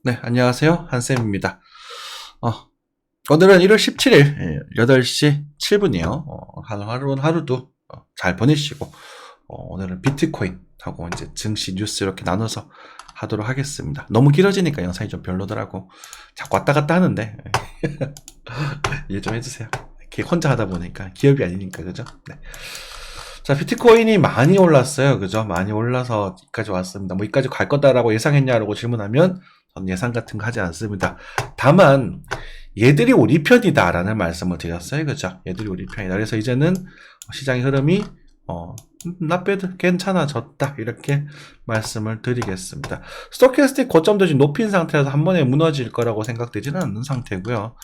네, 안녕하세요. 한쌤입니다. 오늘은 1월 17일 8시 7분이에요. 하루도 잘 보내시고, 오늘은 비트코인하고 이제 증시 뉴스 이렇게 나눠서 하도록 하겠습니다. 너무 길어지니까 영상이 좀 별로더라고. 자꾸 왔다 갔다 하는데, 이해 좀 해주세요. 이렇게 혼자 하다 보니까 기업이 아니니까, 그죠? 네. 자, 비트코인이 많이 올랐어요. 그죠? 많이 올라서 여기까지 왔습니다. 뭐, 여기까지 갈 거다라고 예상했냐라고 질문하면, 저는 예상 같은 거 하지 않습니다. 다만, 얘들이 우리 편이다라는 말씀을 드렸어요. 그죠? 얘들이 우리 편이다. 그래서 이제는 시장의 흐름이, not bad, 괜찮아졌다. 이렇게 말씀을 드리겠습니다. 스토캐스틱 고점도 지금 높인 상태라서 한 번에 무너질 거라고 생각되지는 않는 상태고요.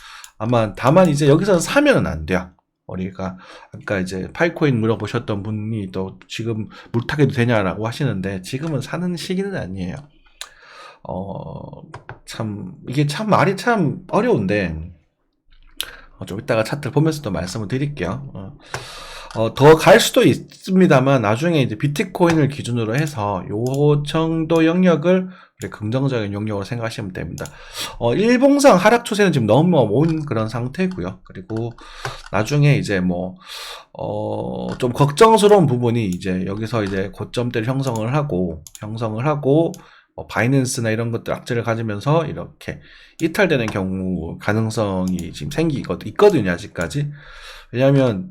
다만 이제 여기서는 사면은 안 돼요. 우리가 아까 이제 파이코인 물어보셨던 분이 또 지금 물타기도 되냐라고 하시는데 지금은 사는 시기는 아니에요. 이게 참 말이 참 어려운데 좀 이따가 차트를 보면서 또 말씀을 드릴게요. 더 갈 수도 있습니다만 나중에 이제 비트코인을 기준으로 해서 요 정도 영역을 긍정적인 영역으로 생각하시면 됩니다. 일봉상 하락 추세는 지금 넘어온 그런 상태고요. 그리고 나중에 이제 좀 걱정스러운 부분이 이제 여기서 이제 고점대를 형성을 하고 바이낸스나 이런 것들 악재를 가지면서 이렇게 이탈되는 경우 가능성이 지금 있거든요, 아직까지. 왜냐하면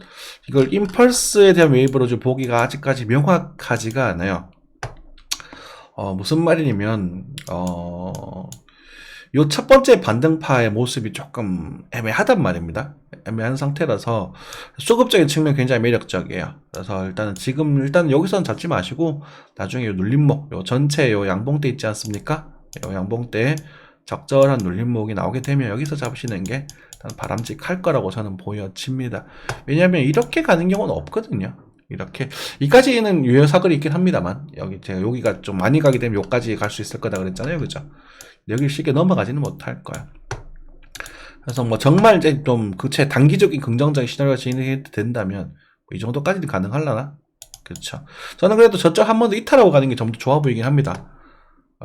이걸 임펄스에 대한 웨이브로 좀 보기가 아직까지 명확하지가 않아요. 무슨 말이냐면 요 첫 번째 반등파의 모습이 조금 애매하단 말입니다. 애매한 상태라서 수급적인 측면 굉장히 매력적이에요. 그래서 일단 여기서는 잡지 마시고 나중에 요 눌림목, 요 전체 요 양봉대 있지 않습니까? 요 양봉대에 적절한 눌림목이 나오게 되면 여기서 잡으시는 게 바람직할 거라고 저는 보여집니다. 왜냐하면 이렇게 가는 경우는 없거든요. 이렇게 이까지는 유효사거리 있긴 합니다만 여기가 좀 많이 가게 되면 여기까지 갈 수 있을 거다 그랬잖아요, 그죠? 여기 쉽게 넘어가지는 못할 거야. 그래서 정말 이제 좀 단기적인 긍정적인 시나리오가 진행된다면 이 정도까지는 가능하려나? 그렇죠. 저는 그래도 저쪽 한 번 더 이탈하고 가는 게 좀 더 좋아 보이긴 합니다.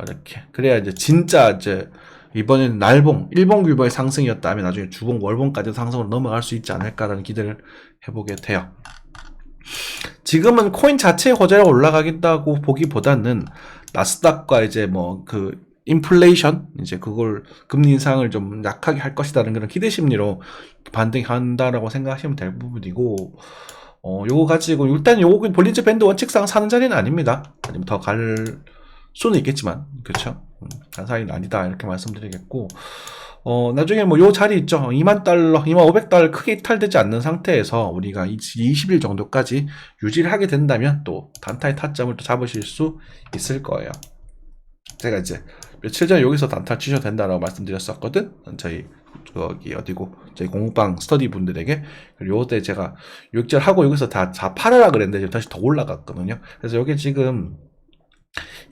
이렇게 그래야 이제 진짜 이제 이번에는 날봉, 일봉 상승이었다면 나중에 주봉, 월봉까지 상승으로 넘어갈 수 있지 않을까라는 기대를 해보게 돼요. 지금은 코인 자체의 호재가 올라가겠다고 보기보다는 나스닥과 이제 인플레이션, 이제 그걸 금리 인상을 좀 약하게 할 것이다라는 그런 기대 심리로 반등한다라고 생각하시면 될 부분이고, 요거 가지고, 일단 요거 볼린저 밴드 원칙상 사는 자리는 아닙니다. 아니면 더 갈 수는 있겠지만, 그쵸? 간 자리는 아니다. 이렇게 말씀드리겠고, 나중에 요 자리 있죠. 2만 달러, 2만 500달러 크게 이탈되지 않는 상태에서 우리가 20일 정도까지 유지를 하게 된다면 또 단타의 타점을 또 잡으실 수 있을 거예요. 제가 이제 며칠 전에 여기서 단타 치셔도 된다라고 말씀드렸었거든. 저희 공부방 스터디 분들에게. 그리고 요때 제가 6절 하고 여기서 다 팔아라 그랬는데 지금 다시 더 올라갔거든요. 그래서 여기 지금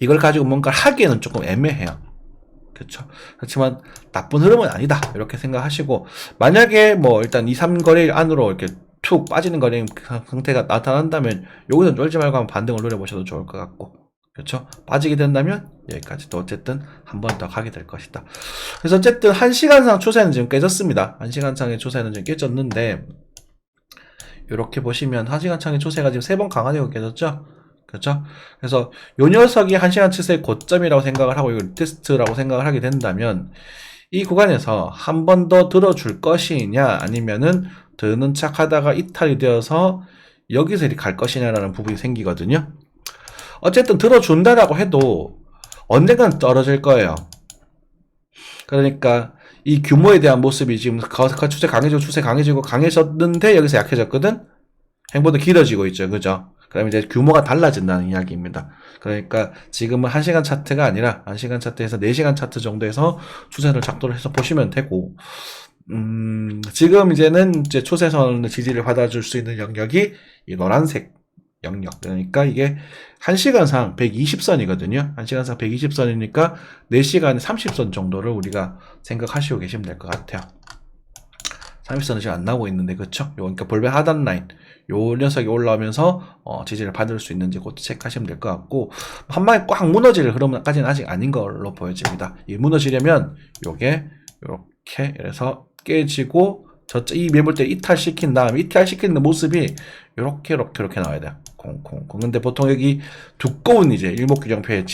이걸 가지고 뭔가를 하기에는 조금 애매해요. 그렇죠. 그렇지만 나쁜 흐름은 아니다. 이렇게 생각하시고 만약에 일단 2, 3거래일 안으로 이렇게 툭 빠지는 거래 상태가 나타난다면 여기서 쫄지 말고 한번 반등을 노려보셔도 좋을 것 같고, 그렇죠. 빠지게 된다면 여기까지 또 어쨌든 한 번 더 가게 될 것이다. 그래서 어쨌든 1시간상 추세는 지금 깨졌습니다. 1시간상의 추세는 지금 깨졌는데 이렇게 보시면 1시간상의 추세가 지금 3번 강화되고 깨졌죠. 그렇죠? 그래서 요 녀석이 1시간 추세의 고점이라고 생각을 하고 이걸 테스트라고 생각을 하게 된다면 이 구간에서 한 번 더 들어줄 것이냐 아니면은 드는 척 하다가 이탈이 되어서 여기서 이렇게 갈 것이냐라는 부분이 생기거든요. 어쨌든 들어준다라고 해도 언젠간 떨어질 거예요. 그러니까 이 규모에 대한 모습이 지금 추세 강해졌는데 여기서 약해졌거든. 행보도 길어지고 있죠. 그죠? 그럼 이제 규모가 달라진다는 이야기입니다. 그러니까 지금은 1시간 차트가 아니라 1시간 차트에서 4시간 차트 정도에서 추세를 작도를 해서 보시면 되고, 지금 이제는 이제 추세선의 지지를 받아줄 수 있는 영역이 이 노란색 영역. 그러니까 이게 1시간상 120선이거든요. 1시간상 120선이니까 4시간에 30선 정도를 우리가 생각하시고 계시면 될 것 같아요. 30선은 지금 안 나오고 있는데, 그쵸? 그러니까 볼베 하단 라인. 요 녀석이 올라오면서 지지를 받을 수 있는지 그것도 체크하시면 될 것 같고, 한 방에 꽉 무너질 흐름까지는 아직 아닌 걸로 보여집니다. 이 무너지려면 요게 요렇게 이래서 깨지고 이 매물대 이탈시킨 다음에 이탈시키는 모습이 요렇게 나와야 돼요. 콩콩콩. 근데 보통 여기 두꺼운 이제 일목균형표의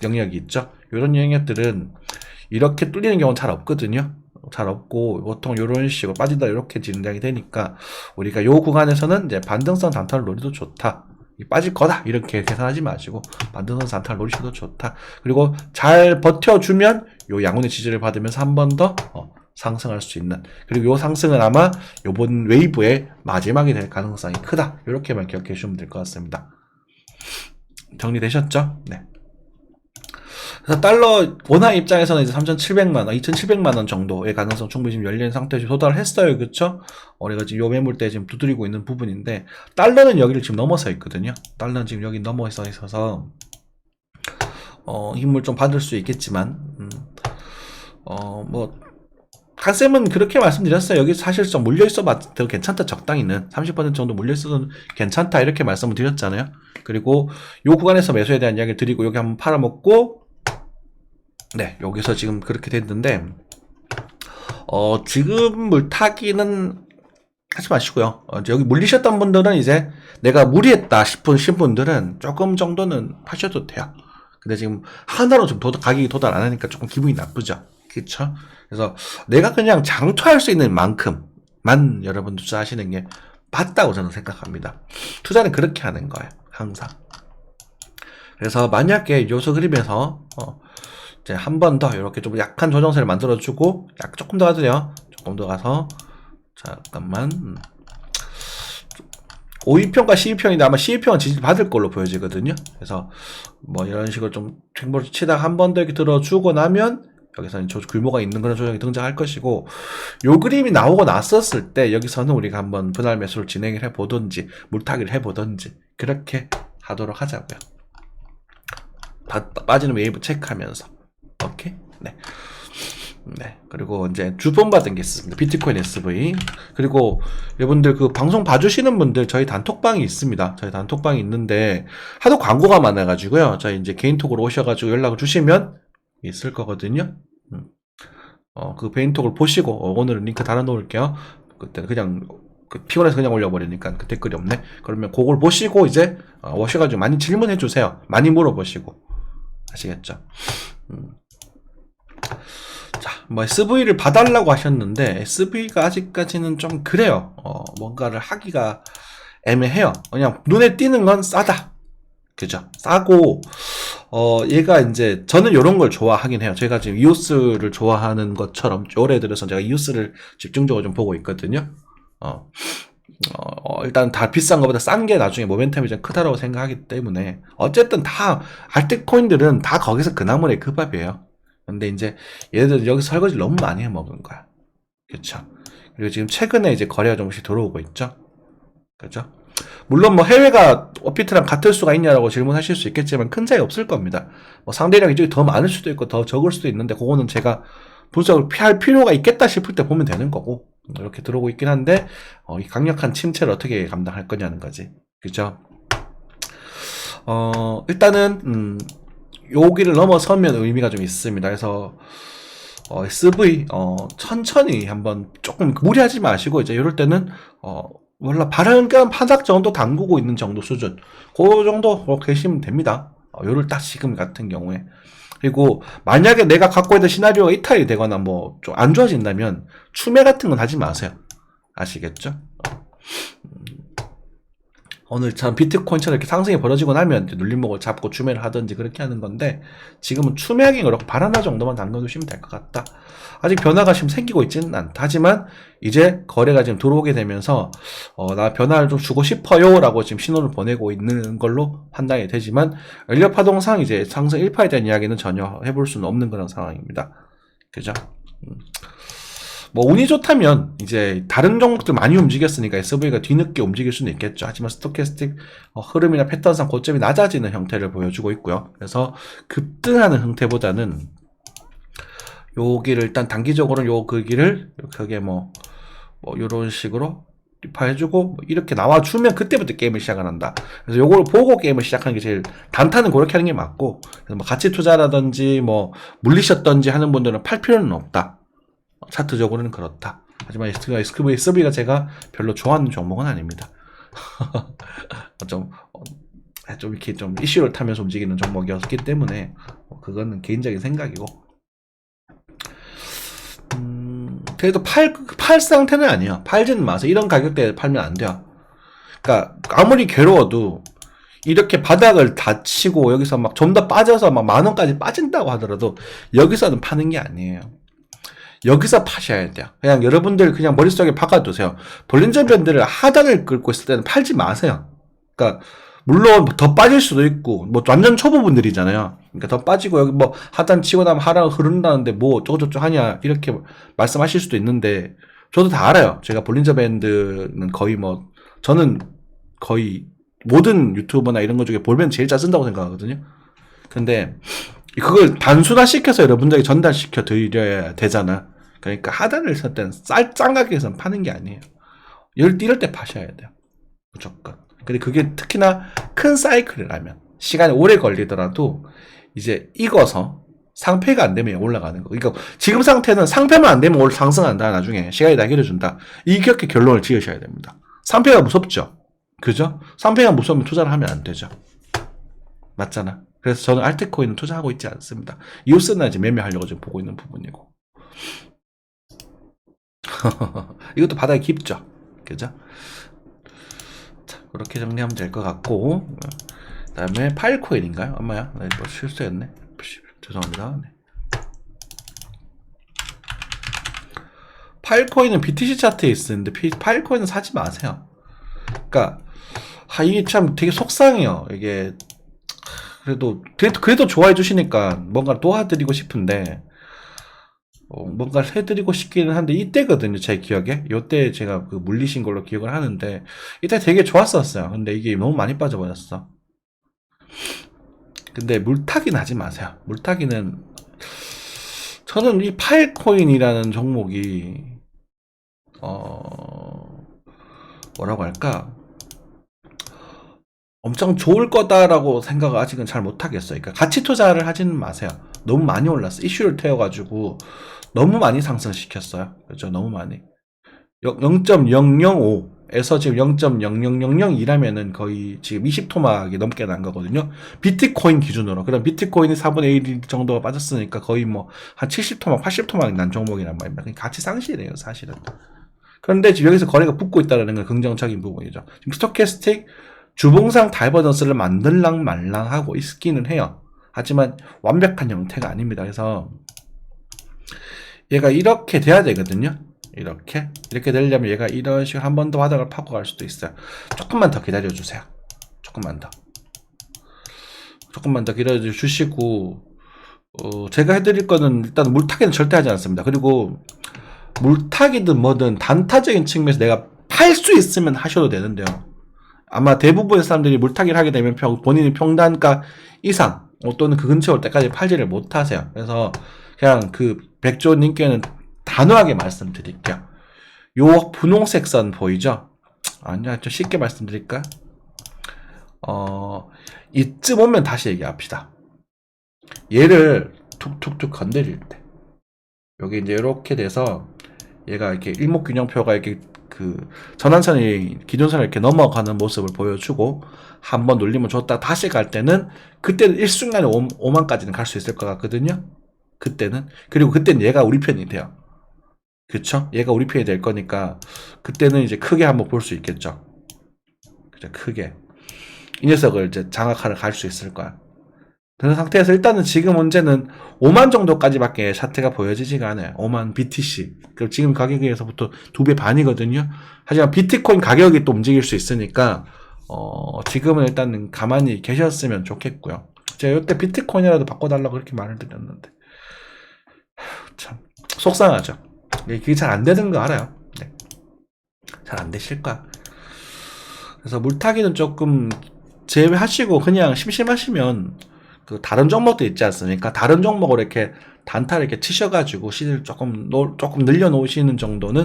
영역이 있죠. 이런 영역들은 이렇게 뚫리는 경우는 잘 없거든요. 잘 없고 보통 이런 식으로 빠지다 이렇게 진행이 되니까 우리가 요 구간에서는 이제 반등성 단타를 노려도 좋다. 빠질 거다 이렇게 계산하지 마시고 반등성 단타를 노리셔도 좋다. 그리고 잘 버텨주면 요 양운의 지지를 받으면서 한 번 더 상승할 수 있는, 그리고 요 상승은 아마 요번 웨이브의 마지막이 될 가능성이 크다. 이렇게만 기억해 주시면 될 것 같습니다. 정리되셨죠? 네. 그래서 달러 원화 입장에서는 이제 3,700만 원, 2,700만 원 정도의 가능성 충분히 지금 열린 상태에서 도달을 했어요. 그쵸? 우리가 지금 요 매물대 지금 두드리고 있는 부분인데, 달러는 여기를 지금 넘어서 있거든요. 달러는 지금 여기 넘어서 있어서, 힘을 좀 받을 수 있겠지만, 간쌤은 그렇게 말씀드렸어요. 여기 사실 좀 물려있어도 괜찮다. 적당히는 30% 정도 물려있어도 괜찮다 이렇게 말씀을 드렸잖아요. 그리고 요 구간에서 매수에 대한 이야기를 드리고 여기 한번 팔아먹고, 네, 여기서 지금 그렇게 됐는데, 지금 물타기는 하지 마시고요. 여기 물리셨던 분들은 이제 내가 무리했다 싶으신 분들은 조금 정도는 하셔도 돼요. 근데 지금 하나로 좀 가격이 도달 안 하니까 조금 기분이 나쁘죠. 그쵸? 그래서 내가 그냥 장투할 수 있는 만큼만 여러분 투자하시는 게 맞다고 저는 생각합니다. 투자는 그렇게 하는 거예요. 항상. 그래서 만약에 요소 그림에서 이제 한 번 더 이렇게 좀 약한 조정세를 만들어주고 조금 더 가도요. 조금 더 가서 잠깐만 5위평과 12평인데 아마 12평은 지지 받을 걸로 보여지거든요. 그래서 뭐 이런 식으로 좀 횡보를 치다가 한 번 더 이렇게 들어주고 나면 여기서는 규모가 있는 그런 조정이 등장할 것이고, 요 그림이 나오고 났었을 때 여기서는 우리가 한번 분할 매수를 진행을 해보든지 물타기를 해보든지 그렇게 하도록 하자고요. 빠지는 웨이브 체크하면서. 오케이? 네. 네. 그리고 이제 주폰 받은 게 있습니다. 비트코인 SV. 그리고 여러분들 그 방송 봐주시는 분들 저희 단톡방이 있습니다. 저희 단톡방이 있는데 하도 광고가 많아가지고요. 저희 이제 개인톡으로 오셔가지고 연락을 주시면 있을 거거든요. 그 개인톡을 보시고 오늘은 링크 달아놓을게요. 그때는 그냥 피곤해서 그냥 올려버리니까 그 댓글이 없네. 그러면 그걸 보시고 이제 오셔가지고 많이 질문해 주세요. 많이 물어보시고. 아시겠죠? 자, 뭐 SV를 봐달라고 하셨는데 SV가 아직까지는 좀 그래요. 뭔가를 하기가 애매해요. 그냥 눈에 띄는 건 싸다. 그죠? 싸고 얘가 이제 저는 이런 걸 좋아하긴 해요. 제가 지금 이오스를 좋아하는 것처럼 올해 들어서 제가 이오스를 집중적으로 좀 보고 있거든요. 일단 다 비싼 것보다 싼 게 나중에 모멘텀이 좀 크다라고 생각하기 때문에 어쨌든 다 알트코인들은 다 거기서 그 나물의 그 밥이에요. 근데 이제 얘들 여기서 설거지를 너무 많이 해먹은 거야. 그쵸? 그리고 지금 최근에 이제 거래가 조금씩 들어오고 있죠. 그죠? 물론 뭐 해외가 업비트랑 같을 수가 있냐라고 질문하실 수 있겠지만 큰 차이 없을 겁니다. 뭐 상대량 이쪽이 더 많을 수도 있고 더 적을 수도 있는데 그거는 제가 분석을 피할 필요가 있겠다 싶을 때 보면 되는 거고, 이렇게 들어오고 있긴 한데 이 강력한 침체를 어떻게 감당할 거냐는 거지. 그죠? 일단은 여기를 넘어서면 의미가 좀 있습니다. 그래서 SV 천천히 한번 조금 무리하지 마시고 이제 이럴 때는 몰라 바람감 바닥 정도 담그고 있는 정도 수준, 그 정도 계시면 됩니다. 요럴 딱 지금 같은 경우에. 그리고 만약에 내가 갖고 있는 시나리오가 이탈이 되거나 뭐 좀 안 좋아진다면 추매 같은 건 하지 마세요. 아시겠죠? 오늘 참 비트코인처럼 이렇게 상승이 벌어지고 나면 눌림목을 잡고 추매를 하든지 그렇게 하는 건데, 지금은 추매하기 그렇고 발 하나 정도만 담궈두시면 될 것 같다. 아직 변화가 지금 생기고 있지는 않다. 하지만 이제 거래가 지금 들어오게 되면서 나 변화를 좀 주고 싶어요 라고 지금 신호를 보내고 있는 걸로 판단이 되지만, 연료파동상 이제 상승 1파에 대한 이야기는 전혀 해볼 수는 없는 그런 상황입니다. 그죠? 뭐 운이 좋다면 이제 다른 종목들 많이 움직였으니까 SV가 뒤늦게 움직일 수는 있겠죠. 하지만 스토캐스틱 흐름이나 패턴상 고점이 낮아지는 형태를 보여주고 있고요. 그래서 급등하는 형태보다는 여기를 일단 단기적으로는 요 길을 크게 뭐 요런 식으로 리파해주고 뭐 이렇게 나와주면 그때부터 게임을 시작을 한다. 그래서 요걸 보고 게임을 시작하는 게 제일 단타는 그렇게 하는 게 맞고, 그래서 뭐 가치 투자라든지 뭐 물리셨던지 하는 분들은 팔 필요는 없다. 차트적으로는 그렇다. 하지만 SKV가 제가 별로 좋아하는 종목은 아닙니다. 좀 이렇게 좀 이슈를 타면서 움직이는 종목이었기 때문에 그거는 개인적인 생각이고, 그래도 팔 상태는 아니에요. 팔지는 마세요. 이런 가격대에 팔면 안 돼요. 그러니까 아무리 괴로워도 이렇게 바닥을 다 치고 여기서 막 좀 더 빠져서 막 10,000원까지 빠진다고 하더라도 여기서는 파는 게 아니에요. 여기서 파셔야 돼요. 그냥 여러분들 그냥 머릿속에 박아두세요. 볼린저 밴드를 하단을 긁고 있을 때는 팔지 마세요. 그러니까 물론 더 빠질 수도 있고 뭐 완전 초보분들이잖아요. 그러니까 더 빠지고 여기 뭐 하단 치고 나면 하락 흐른다는데 뭐 어쩌고저쩌고 하냐 이렇게 말씀하실 수도 있는데, 저도 다 알아요. 제가 볼린저 밴드는 거의 뭐 저는 거의 모든 유튜버나 이런 것 중에 볼밴드 제일 잘 쓴다고 생각하거든요. 근데 그걸 단순화시켜서 여러분들에게 전달시켜 드려야 되잖아. 그러니까 하단을 설 때는 짱가게에서는 파는 게 아니에요. 이럴 때 파셔야 돼요. 무조건. 근데 그게 특히나 큰 사이클이라면 시간이 오래 걸리더라도 이제 익어서 상패가 안 되면 올라가는 거. 그러니까 지금 상태는 상패만 안 되면 상승한다. 나중에 시간이 다 해결해준다. 이렇게 결론을 지으셔야 됩니다. 상패가 무섭죠. 그죠? 상패가 무서우면 투자를 하면 안 되죠. 맞잖아. 그래서 저는 알트코인은 투자하고 있지 않습니다. 이웃스나 이제 매매하려고 지금 보고 있는 부분이고. 이것도 바닥이 깊죠. 그죠? 자, 그렇게 정리하면 될 것 같고, 그 다음에 파일코인인가요? 엄마야? 나 뭐 실수했네. 죄송합니다. 네. 파일코인은 BTC 차트에 있었는데, 파일코인은 사지 마세요. 그러니까 이게 참 되게 속상해요. 이게 그래도 좋아해 주시니까 뭔가 도와드리고 싶은데, 뭔가를 해드리고 싶기는 한데, 이때거든요, 제 기억에. 요때 제가 그 물리신 걸로 기억을 하는데, 이때 되게 좋았었어요. 근데 이게 너무 많이 빠져버렸어. 근데 물타기는 하지 마세요. 물타기는, 저는 이 파일코인이라는 종목이, 뭐라고 할까? 엄청 좋을 거다라고 생각을 아직은 잘 못하겠어요. 그러니까 가치 투자를 하지는 마세요. 너무 많이 올랐어. 이슈를 태워가지고 너무 많이 상승시켰어요. 그렇죠? 너무 많이. 0.005에서 지금 0.00002라면은 거의 지금 20토막이 넘게 난 거거든요. 비트코인 기준으로. 그럼 비트코인이 4분의 1 정도가 빠졌으니까 거의 뭐 한 70토막, 80토막 난 종목이란 말입니다. 가치 상실이에요, 사실은. 그런데 지금 여기서 거래가 붙고 있다는 건 긍정적인 부분이죠. 지금 스토캐스틱 주봉상 다이버전스를 만들랑 말랑 하고 있기는 해요. 하지만 완벽한 형태가 아닙니다. 그래서 얘가 이렇게 돼야 되거든요. 이렇게 되려면 얘가 이런 식으로 한 번 더 바닥을 파고 갈 수도 있어요. 조금만 더 기다려 주세요. 조금만 더 기다려 주시고, 제가 해드릴 거는 일단 물타기는 절대 하지 않습니다. 그리고 물타기든 뭐든 단타적인 측면에서 내가 팔 수 있으면 하셔도 되는데요. 아마 대부분의 사람들이 물타기를 하게 되면 본인이 평단가 이상 또는 그 근처 올 때까지 팔지를 못하세요. 그래서 그냥 그 백조님께는 단호하게 말씀드릴게요. 요 분홍색 선 보이죠? 아니야, 좀 쉽게 말씀드릴까? 이쯤 오면 다시 얘기합시다. 얘를 툭툭툭 건드릴 때, 여기 이제 이렇게 돼서 얘가 이렇게 일목균형표가 이렇게 그 전환선이 기존선을 이렇게 넘어가는 모습을 보여주고 한번 눌리면 좋다 다시 갈 때는, 그때는 일순간에 5만까지는 갈 수 있을 것 같거든요. 그때는. 그리고 그때는 얘가 우리 편이 돼요. 그쵸? 얘가 우리 편이 될 거니까 그때는 이제 크게 한번 볼 수 있겠죠. 그죠? 크게 이 녀석을 이제 장악하러 갈 수 있을 거야. 그런 상태에서 일단은 지금 문제는 5만 정도까지밖에 차트가 보여지지가 않아요. 5만 BTC. 그럼 지금 가격에서부터 2배 반이거든요. 하지만 비트코인 가격이 또 움직일 수 있으니까, 지금은 일단은 가만히 계셨으면 좋겠고요. 제가 이때 비트코인이라도 바꿔달라고 그렇게 말을 드렸는데, 참, 속상하죠. 그게 잘 안 되는 거 알아요. 네. 잘 안 되실 거야. 그래서 물타기는 조금 제외하시고, 그냥 심심하시면, 그 다른 종목도 있지 않습니까? 다른 종목을 이렇게 단타를 이렇게 치셔가지고 시드를 조금 늘려놓으시는 정도는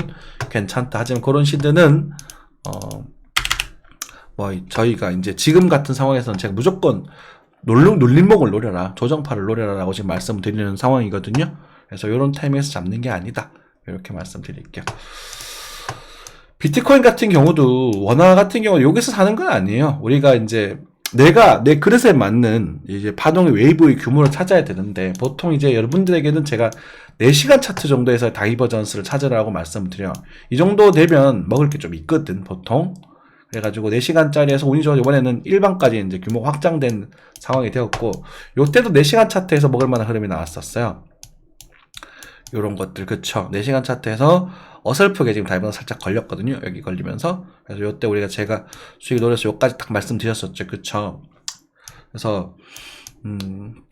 괜찮다. 하지만 그런 시드는 저희가 이제 지금 같은 상황에서는 제가 무조건 눌림목을 노려라, 조정파를 노려라라고 지금 말씀드리는 상황이거든요. 그래서 이런 타이밍에서 잡는 게 아니다, 이렇게 말씀드릴게요. 비트코인 같은 경우도 원화 같은 경우 여기서 사는 건 아니에요. 우리가 이제 내가 내 그릇에 맞는 이제 파동의 웨이브의 규모를 찾아야 되는데, 보통 이제 여러분들에게는 제가 4시간 차트 정도에서 다이버전스를 찾으라고 말씀드려요. 이 정도 되면 먹을 게 좀 있거든, 보통. 그래가지고 4시간짜리에서 운이 좋아 이번에는 일반까지 이제 규모 확장된 상황이 되었고, 요때도 4시간 차트에서 먹을 만한 흐름이 나왔었어요. 요런 것들, 그쵸. 4시간 차트에서 어설프게 지금 다이버전 살짝 걸렸거든요. 여기 걸리면서. 그래서 요때 우리가 제가 수익 노려서 요까지 딱 말씀드렸었죠. 그쵸. 그래서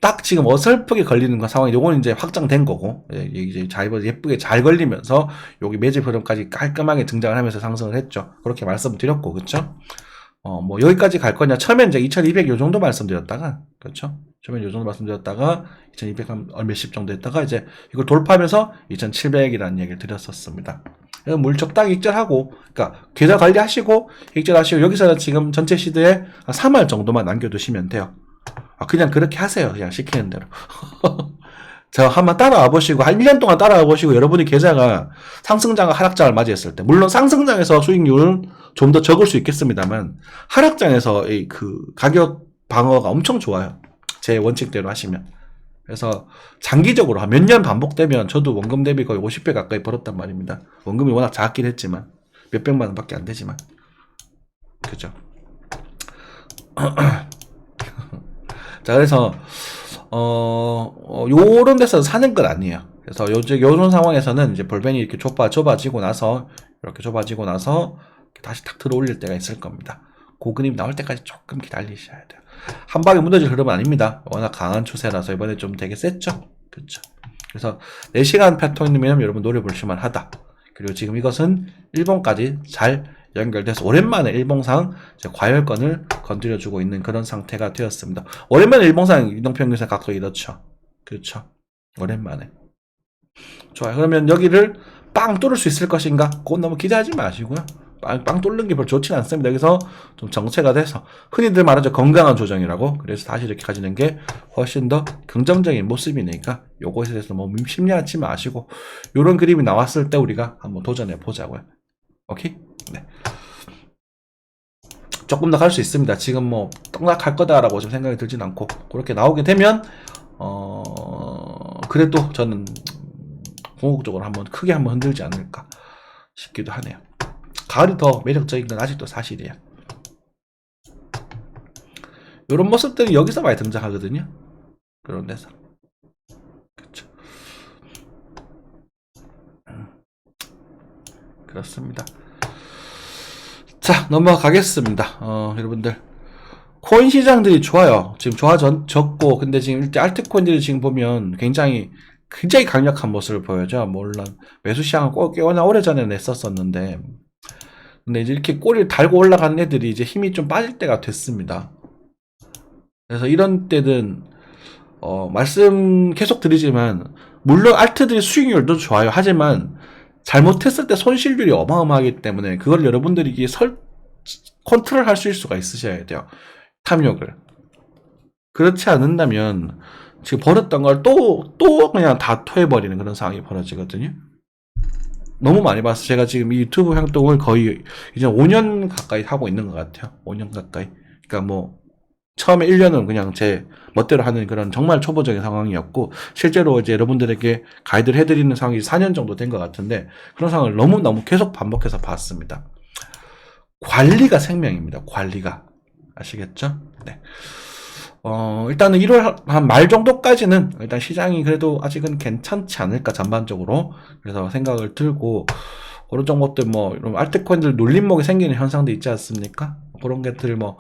딱 지금 어설프게 걸리는 상황이, 요건 이제 확장된 거고, 이제 다이버전 예쁘게 잘 걸리면서 여기 매집 흐름까지 깔끔하게 등장을 하면서 상승을 했죠. 그렇게 말씀드렸고, 그쵸. 뭐 여기까지 갈 거냐, 처음엔 이제 2200 요 정도 말씀드렸다가, 그렇죠. 처음엔 요 정도 말씀드렸다가 2200 한 몇십 정도 했다가 이제 이걸 돌파하면서 2700이라는 얘기를 드렸었습니다. 물적 딱 익절하고, 그러니까 계좌 관리하시고 익절하시고, 여기서는 지금 전체 시드에 3할 정도만 남겨두시면 돼요. 그냥 그렇게 하세요. 그냥 시키는 대로. 저 한번 따라와 보시고, 한 1년 동안 따라와 보시고, 여러분이 계좌가 상승장과 하락장을 맞이했을 때, 물론 상승장에서 수익률은 좀 더 적을 수 있겠습니다만, 하락장에서 그 가격 방어가 엄청 좋아요. 제 원칙대로 하시면. 그래서 장기적으로 몇 년 반복되면, 저도 원금 대비 거의 50배 가까이 벌었단 말입니다. 원금이 워낙 작긴 했지만, 몇백만 원밖에 안 되지만. 그죠. 자, 그래서 요런 데서 사는 건 아니에요. 그래서 요런 상황에서는 이제 볼벤이 이렇게 좁아지고 나서, 이렇게 좁아지고 나서 다시 탁 들어올릴 때가 있을 겁니다. 고그림 나올 때까지 조금 기다리셔야 돼요. 한 방에 무너질 흐름은 아닙니다. 워낙 강한 추세라서 이번에 좀 되게 셌죠. 그렇죠. 그래서 4시간 패턴이면 여러분 노려볼실만 하다. 그리고 지금 이것은 일본까지 잘 연결돼서 오랜만에 일봉상 과열권을 건드려주고 있는 그런 상태가 되었습니다. 오랜만에 일봉상 이동평균선 각도 이렇죠. 그렇죠. 오랜만에. 좋아요. 그러면 여기를 빵 뚫을 수 있을 것인가? 그건 너무 기대하지 마시고요. 빵 뚫는 게 별로 좋진 않습니다. 여기서 좀 정체가 돼서, 흔히들 말하죠, 건강한 조정이라고. 그래서 다시 이렇게 가지는 게 훨씬 더 긍정적인 모습이니까 요거에 대해서 뭐 심리하지 마시고, 요런 그림이 나왔을 때 우리가 한번 도전해 보자고요. 오케이? 네. 조금 더 갈 수 있습니다. 지금 뭐 떡락할 거다라고 좀 생각이 들진 않고, 그렇게 나오게 되면 그래도 저는 궁극적으로 크게 한번 흔들지 않을까 싶기도 하네요. 가을이 더 매력적인 건 아직도 사실이에요. 이런 모습들이 여기서 많이 등장하거든요. 그런 데서. 그렇죠. 그렇습니다. 자, 넘어가겠습니다. 여러분들, 코인 시장들이 좋아요. 지금 좋아졌고, 근데 지금 일단 알트코인들이 지금 보면 굉장히 강력한 모습을 보여줘. 물론 매수 시장은 꽤나 오래전에 냈었었는데, 근데 이제 이렇게 꼬리를 달고 올라가는 애들이 이제 힘이 좀 빠질 때가 됐습니다. 그래서 이런 때는 말씀 계속 드리지만, 물론 알트들이 수익률도 좋아요. 하지만 잘못했을 때 손실률이 어마어마하기 때문에 그걸 여러분들이 컨트롤 할 수가 있으셔야 돼요. 탐욕을. 그렇지 않는다면 지금 벌었던 걸 또 그냥 다 토해버리는 그런 상황이 벌어지거든요. 너무 많이 봤어요. 제가 지금 이 유튜브 활동을 거의 이제 5년 가까이 하고 있는 것 같아요. 5년 가까이. 그러니까 뭐 처음에 1년은 그냥 제 멋대로 하는 그런 정말 초보적인 상황이었고, 실제로 이제 여러분들에게 가이드를 해드리는 상황이 4년 정도 된 것 같은데, 그런 상황을 너무 계속 반복해서 봤습니다. 관리가 생명입니다. 관리가. 아시겠죠? 네. 일단은 1월 한 말 정도까지는 일단 시장이 그래도 아직은 괜찮지 않을까, 전반적으로. 그래서 생각을 들고, 그런 정보들 뭐 이런 알트코인들 눌림목이 생기는 현상도 있지 않습니까? 그런 것들 뭐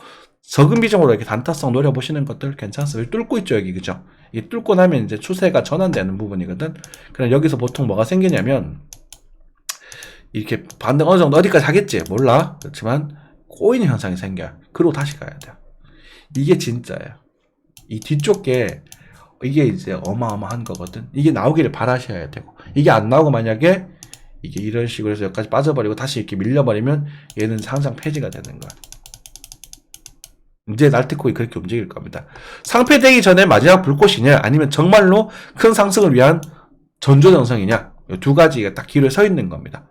적은 비중으로 이렇게 단타성 노려보시는 것들 괜찮습니다. 뚫고 있죠, 여기. 그죠? 이 뚫고 나면 이제 추세가 전환되는 부분이거든. 그럼 여기서 보통 뭐가 생기냐면, 이렇게 반등 어느 정도 어디까지 하겠지 몰라. 그렇지만 꼬이는 현상이 생겨요. 그리고 다시 가야 돼요. 이게 진짜예요. 이 뒤쪽에 이게 이제 어마어마한 거거든. 이게 나오기를 바라셔야 되고, 이게 안 나오고 만약에 이게 이런 식으로 해서 여기까지 빠져버리고 다시 이렇게 밀려버리면 얘는 항상 폐지가 되는 거야. 이제 날티코이 그렇게 움직일 겁니다. 상폐되기 전에 마지막 불꽃이냐 아니면 정말로 큰 상승을 위한 전조정성이냐 이 두 가지가 딱 기로에 서 있는 겁니다.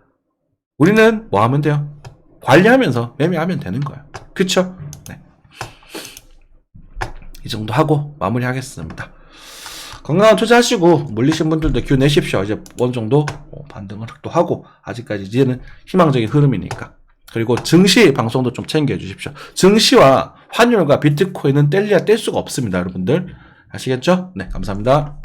우리는 뭐 하면 돼요? 관리하면서 매매하면 되는 거예요. 그쵸? 네. 이 정도 하고 마무리하겠습니다. 건강한 투자하시고 물리신 분들도 기운 내십시오. 이제 어느 정도 반등을 또 하고 아직까지 이제는 희망적인 흐름이니까. 그리고 증시 방송도 좀 챙겨 주십시오. 증시와 환율과 비트코인은 뗄래야 뗄 수가 없습니다, 여러분들. 아시겠죠? 네, 감사합니다.